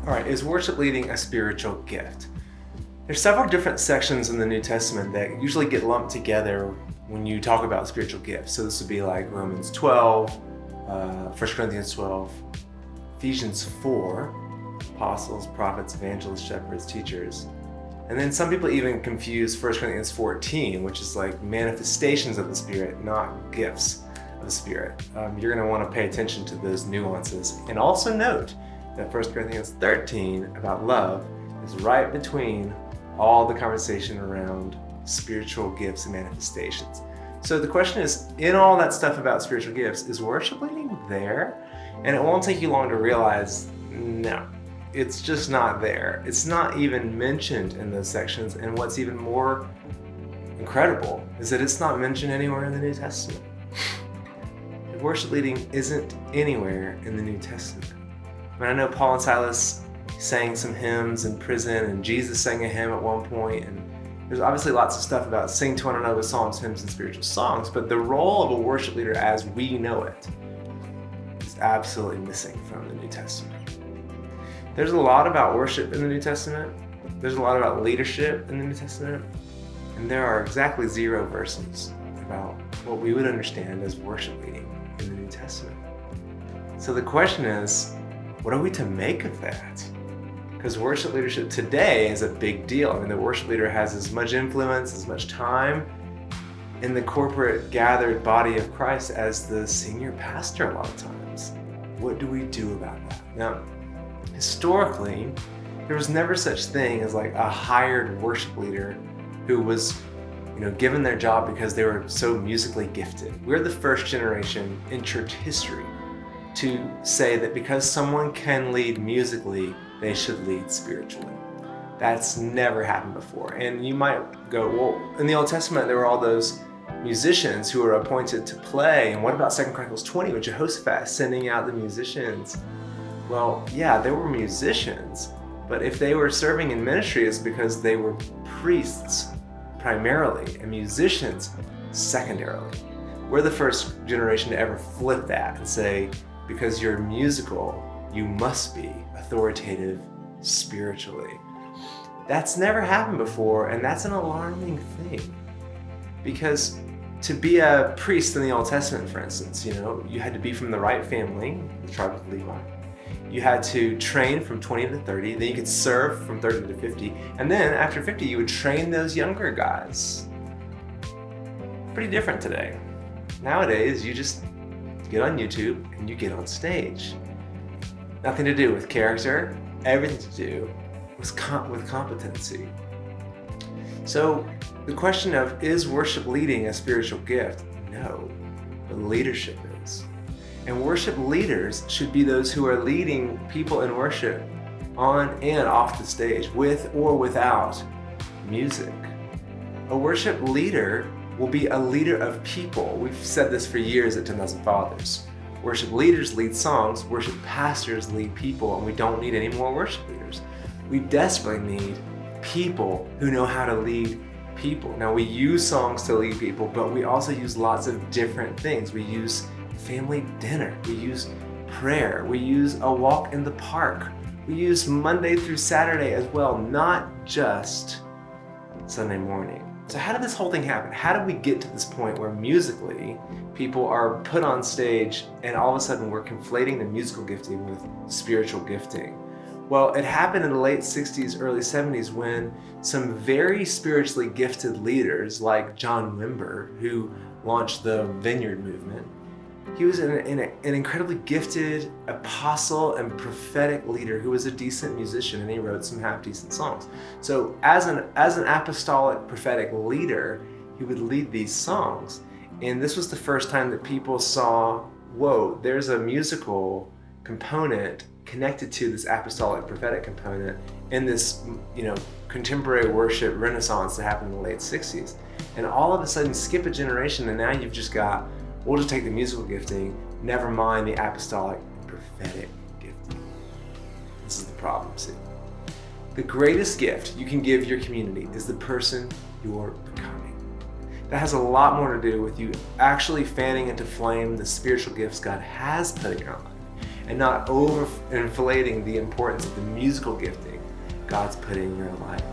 All right, is worship leading a spiritual gift? There's several different sections in the New Testament that usually get lumped together when you talk about spiritual gifts. So this would be like Romans 12, 1 Corinthians 12, Ephesians 4, apostles, prophets, evangelists, shepherds, teachers. And then some people even confuse 1 Corinthians 14, which is like manifestations of the Spirit, not gifts of the Spirit. You're going to want to pay attention to those nuances. And also note that 1 Corinthians 13 about love is right between all the conversation around spiritual gifts and manifestations. So the question is, in all that stuff about spiritual gifts, is worship leading there? And it won't take you long to realize, no, it's just not there. It's not even mentioned in those sections. And what's even more incredible is that it's not mentioned anywhere in the New Testament. Worship leading isn't anywhere in the New Testament. I know Paul and Silas sang some hymns in prison, and Jesus sang a hymn at one point, and there's obviously lots of stuff about sing to one another with psalms, hymns, and spiritual songs, but the role of a worship leader as we know it is absolutely missing from the New Testament. There's a lot about worship in the New Testament. There's a lot about leadership in the New Testament, and there are exactly 0 verses about what we would understand as worship leading in the New Testament. So the question is, what are we to make of that? Because worship leadership today is a big deal. I mean, the worship leader has as much influence, as much time in the corporate gathered body of Christ as the senior pastor a lot of times. What do we do about that? Now, historically, there was never such thing as like a hired worship leader who was given their job because they were so musically gifted. We're the first generation in church history to say that because someone can lead musically, they should lead spiritually. That's never happened before. And you might go, well, in the Old Testament, there were all those musicians who were appointed to play. And what about 2 Chronicles 20 with Jehoshaphat sending out the musicians? Well, yeah, there were musicians, but if they were serving in ministry, it's because they were priests primarily and musicians secondarily. We're the first generation to ever flip that and say, because you're musical, you must be authoritative spiritually. That's never happened before, and that's an alarming thing. Because to be a priest in the Old Testament, for instance, you had to be from the right family, the tribe of Levi. You had to train from 20 to 30, then you could serve from 30 to 50, and then after 50, you would train those younger guys. Pretty different today. Nowadays, you just get on YouTube and you get on stage. Nothing to do with character, everything to do with competency. So the question of, is worship leading a spiritual gift? No, but leadership is. And worship leaders should be those who are leading people in worship on and off the stage, with or without music. A worship leader will be a leader of people. We've said this for years at 10,000 Fathers. Worship leaders lead songs, worship pastors lead people, and we don't need any more worship leaders. We desperately need people who know how to lead people. Now, we use songs to lead people, but we also use lots of different things. We use family dinner, we use prayer, we use a walk in the park, we use Monday through Saturday as well, not just Sunday morning. So how did this whole thing happen? How did we get to this point where musically people are put on stage and all of a sudden we're conflating the musical gifting with spiritual gifting? Well, it happened in the late 60s, early 70s when some very spiritually gifted leaders like John Wimber, who launched the Vineyard movement, he was an incredibly gifted apostle and prophetic leader who was a decent musician, and he wrote some half-decent songs. So as an apostolic prophetic leader, he would lead these songs. And this was the first time that people saw, whoa, there's a musical component connected to this apostolic prophetic component in this, contemporary worship renaissance that happened in the late 60s. And all of a sudden, skip a generation, and now you've just got, we'll just take the musical gifting, never mind the apostolic and prophetic gifting. This is the problem, see. The greatest gift you can give your community is the person you're becoming. That has a lot more to do with you actually fanning into flame the spiritual gifts God has put in your life and not over inflating the importance of the musical gifting God's put in your life.